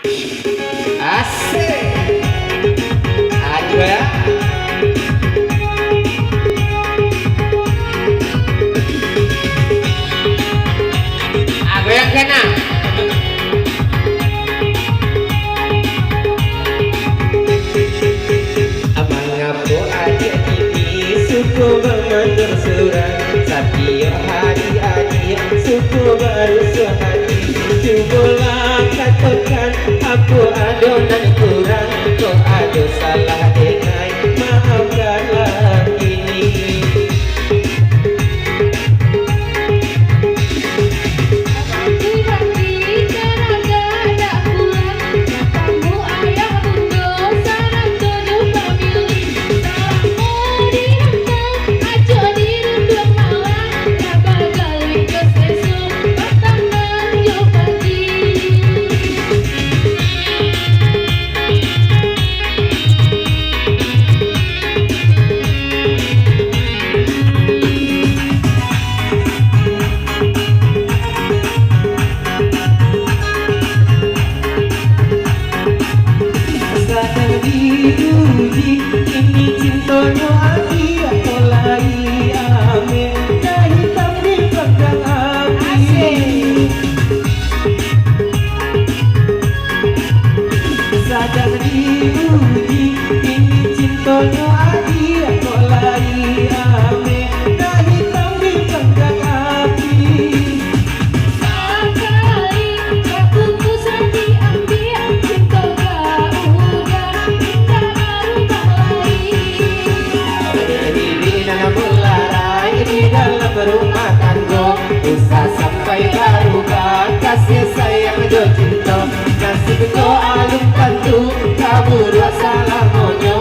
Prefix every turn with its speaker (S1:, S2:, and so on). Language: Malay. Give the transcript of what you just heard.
S1: Asik. Ayo ya. Aku yang kena. Abang ngapu aja ini suku mengatur surat setiap hari suku baru sehari cobalah katakan aku adonan kurang kau ada salah dengai maafkanlah ini. Diuji ini cintono hati atau lari amin dah hitam di belakang api sadar diuji ini cintono hati atau lari amin dah hitam di belakang api. Di dalam rumah tangga usah sampai larukan kasih sayang jo cinta nasib ko alung pantu kabur wasalamonyo